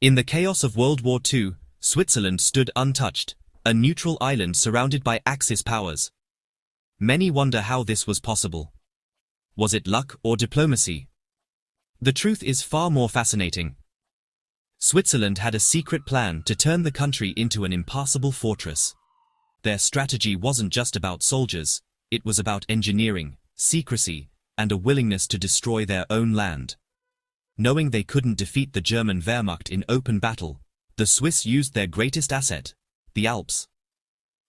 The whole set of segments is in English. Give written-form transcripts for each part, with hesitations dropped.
In the chaos of World War II, Switzerland stood untouched, a neutral island surrounded by Axis powers. Many wonder how this was possible. Was it luck or diplomacy? The truth is far more fascinating. Switzerland had a secret plan to turn the country into an impassable fortress. Their strategy wasn't just about soldiers, it was about engineering, secrecy, and a willingness to destroy their own land. Knowing they couldn't defeat the German Wehrmacht in open battle, the Swiss used their greatest asset, the Alps.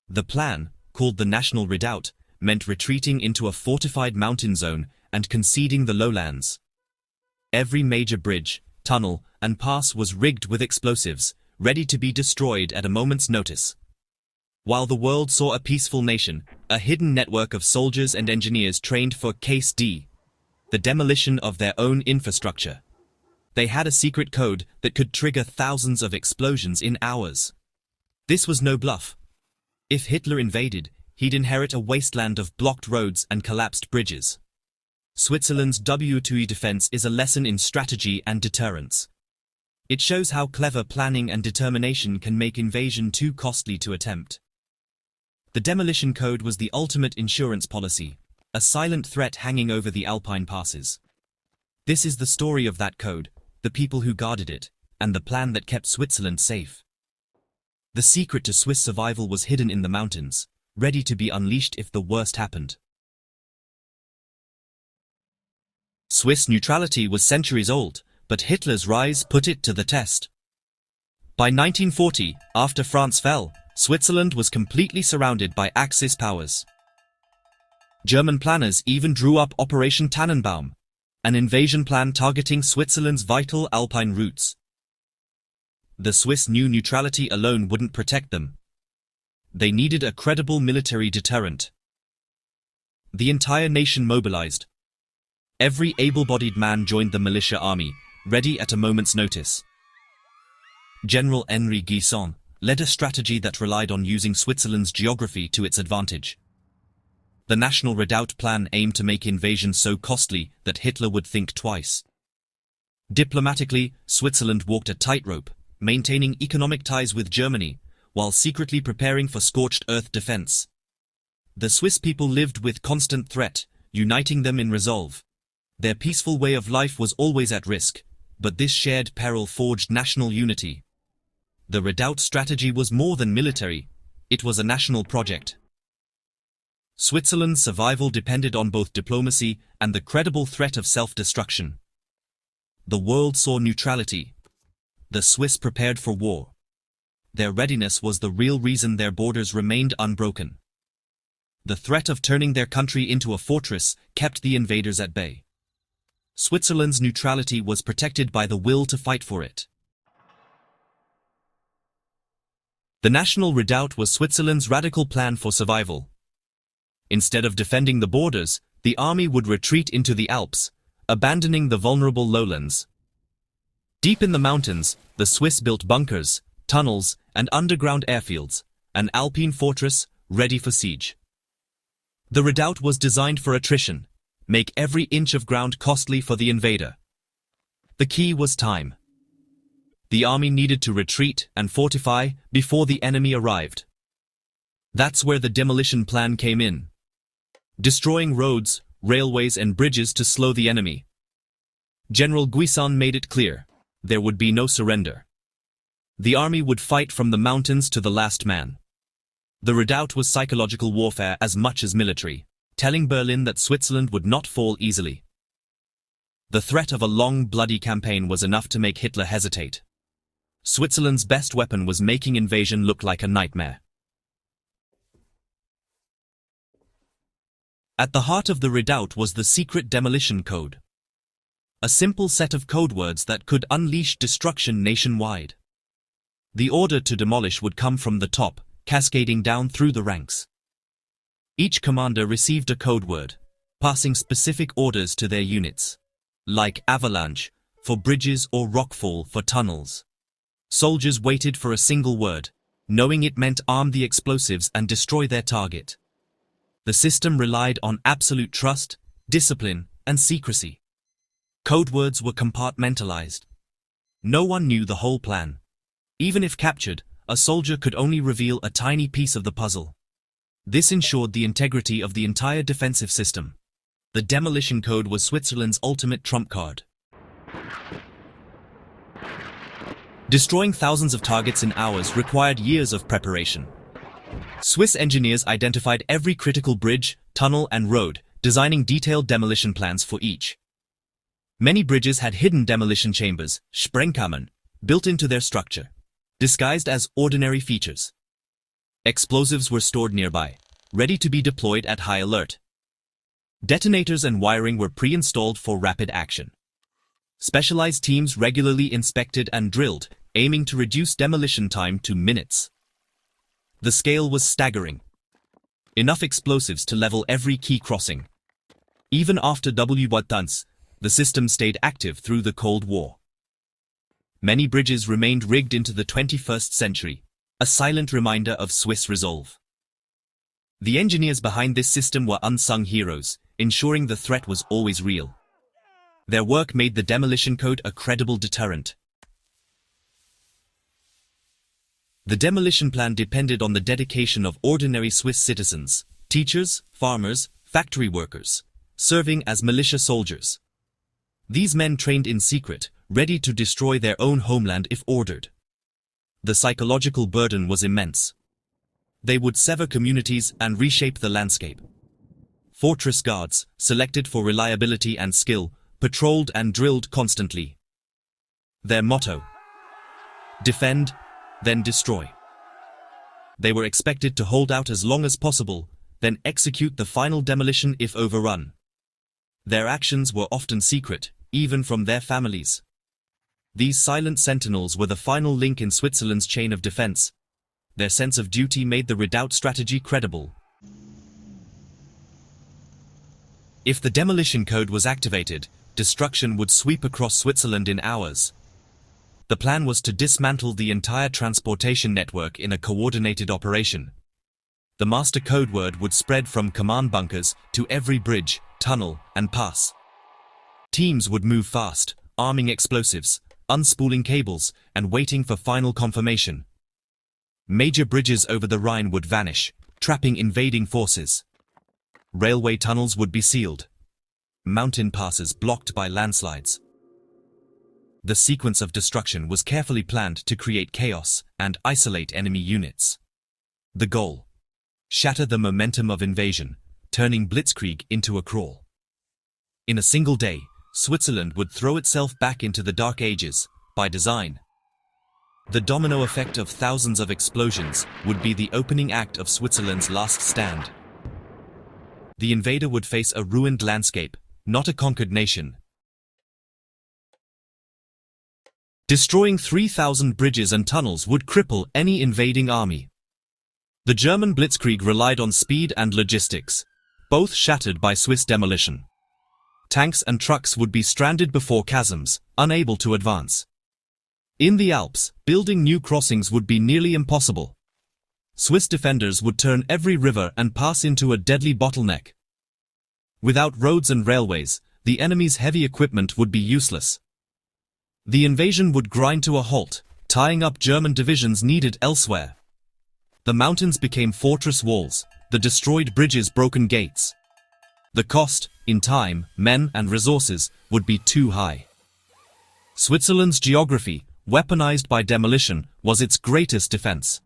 The plan, called the National Redoubt, meant retreating into a fortified mountain zone and conceding the lowlands. Every major bridge, tunnel, and pass was rigged with explosives, ready to be destroyed at a moment's notice. While the world saw a peaceful nation, a hidden network of soldiers and engineers trained for Case D, the demolition of their own infrastructure. They had a secret code that could trigger thousands of explosions in hours. This was no bluff. If Hitler invaded, he'd inherit a wasteland of blocked roads and collapsed bridges. Switzerland's WWII defense is a lesson in strategy and deterrence. It shows how clever planning and determination can make invasion too costly to attempt. The demolition code was the ultimate insurance policy, a silent threat hanging over the Alpine passes. This is the story of that code, the people who guarded it, and the plan that kept Switzerland safe. The secret to Swiss survival was hidden in the mountains, ready to be unleashed if the worst happened. Swiss neutrality was centuries old, but Hitler's rise put it to the test. By 1940, after France fell, Switzerland was completely surrounded by Axis powers. German planners even drew up Operation Tannenbaum, an invasion plan targeting Switzerland's vital Alpine routes. The Swiss knew neutrality alone wouldn't protect them. They needed a credible military deterrent. The entire nation mobilized. Every able-bodied man joined the militia army, ready at a moment's notice. General Henri Guisan led a strategy that relied on using Switzerland's geography to its advantage. The National Redoubt plan aimed to make invasion so costly that Hitler would think twice. Diplomatically, Switzerland walked a tightrope, maintaining economic ties with Germany, while secretly preparing for scorched earth defense. The Swiss people lived with constant threat, uniting them in resolve. Their peaceful way of life was always at risk, but this shared peril forged national unity. The Redoubt strategy was more than military, it was a national project. Switzerland's survival depended on both diplomacy and the credible threat of self-destruction. The world saw neutrality. The Swiss prepared for war. Their readiness was the real reason their borders remained unbroken. The threat of turning their country into a fortress kept the invaders at bay. Switzerland's neutrality was protected by the will to fight for it. The National Redoubt was Switzerland's radical plan for survival. Instead of defending the borders, the army would retreat into the Alps, abandoning the vulnerable lowlands. Deep in the mountains, the Swiss built bunkers, tunnels, and underground airfields, an Alpine fortress ready for siege. The redoubt was designed for attrition, make every inch of ground costly for the invader. The key was time. The army needed to retreat and fortify before the enemy arrived. That's where the demolition plan came in. Destroying roads, railways and bridges to slow the enemy. General Guisan made it clear, there would be no surrender. The army would fight from the mountains to the last man. The redoubt was psychological warfare as much as military, telling Berlin that Switzerland would not fall easily. The threat of a long, bloody campaign was enough to make Hitler hesitate. Switzerland's best weapon was making invasion look like a nightmare. At the heart of the redoubt was the secret demolition code. A simple set of code words that could unleash destruction nationwide. The order to demolish would come from the top, cascading down through the ranks. Each commander received a code word, passing specific orders to their units, like avalanche for bridges or rockfall for tunnels. Soldiers waited for a single word, knowing it meant arm the explosives and destroy their target. The system relied on absolute trust, discipline, and secrecy. Code words were compartmentalized. No one knew the whole plan. Even if captured, a soldier could only reveal a tiny piece of the puzzle. This ensured the integrity of the entire defensive system. The demolition code was Switzerland's ultimate trump card. Destroying thousands of targets in hours required years of preparation. Swiss engineers identified every critical bridge, tunnel, and road, designing detailed demolition plans for each. Many bridges had hidden demolition chambers, Sprengkammern, built into their structure, disguised as ordinary features. Explosives were stored nearby, ready to be deployed at high alert. Detonators and wiring were pre-installed for rapid action. Specialized teams regularly inspected and drilled, aiming to reduce demolition time to minutes. The scale was staggering. Enough explosives to level every key crossing. Even after WWII, the system stayed active through the Cold War. Many bridges remained rigged into the 21st century, a silent reminder of Swiss resolve. The engineers behind this system were unsung heroes, ensuring the threat was always real. Their work made the demolition code a credible deterrent. The demolition plan depended on the dedication of ordinary Swiss citizens, teachers, farmers, factory workers, serving as militia soldiers. These men trained in secret, ready to destroy their own homeland if ordered. The psychological burden was immense. They would sever communities and reshape the landscape. Fortress guards, selected for reliability and skill, patrolled and drilled constantly. Their motto: defend, then destroy. They were expected to hold out as long as possible, then execute the final demolition if overrun. Their actions were often secret, even from their families. These silent sentinels were the final link in Switzerland's chain of defense. Their sense of duty made the redoubt strategy credible. If the demolition code was activated, destruction would sweep across Switzerland in hours. The plan was to dismantle the entire transportation network in a coordinated operation. The master code word would spread from command bunkers to every bridge, tunnel, and pass. Teams would move fast, arming explosives, unspooling cables, and waiting for final confirmation. Major bridges over the Rhine would vanish, trapping invading forces. Railway tunnels would be sealed. Mountain passes blocked by landslides. The sequence of destruction was carefully planned to create chaos and isolate enemy units. The goal: shatter the momentum of invasion, turning blitzkrieg into a crawl. In a single day, Switzerland would throw itself back into the Dark Ages, by design. The domino effect of thousands of explosions would be the opening act of Switzerland's last stand. The invader would face a ruined landscape, not a conquered nation. Destroying 3,000 bridges and tunnels would cripple any invading army. The German blitzkrieg relied on speed and logistics, both shattered by Swiss demolition. Tanks and trucks would be stranded before chasms, unable to advance. In the Alps, building new crossings would be nearly impossible. Swiss defenders would turn every river and pass into a deadly bottleneck. Without roads and railways, the enemy's heavy equipment would be useless. The invasion would grind to a halt, tying up German divisions needed elsewhere. The mountains became fortress walls, the destroyed bridges broken gates. The cost, in time, men, and resources, would be too high. Switzerland's geography, weaponized by demolition, was its greatest defense.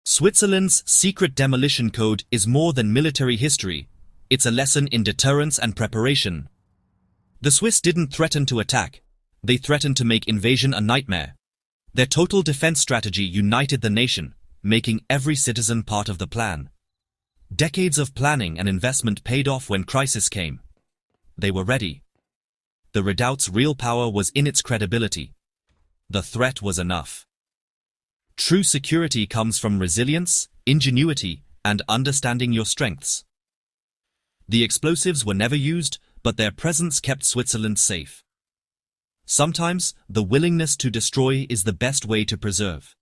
Switzerland's secret demolition code is more than military history. It's a lesson in deterrence and preparation. The Swiss didn't threaten to attack. They threatened to make invasion a nightmare. Their total defense strategy united the nation, making every citizen part of the plan. Decades of planning and investment paid off when crisis came. They were ready. The redoubt's real power was in its credibility. The threat was enough. True security comes from resilience, ingenuity, and understanding your strengths. The explosives were never used, but their presence kept Switzerland safe. Sometimes, the willingness to destroy is the best way to preserve.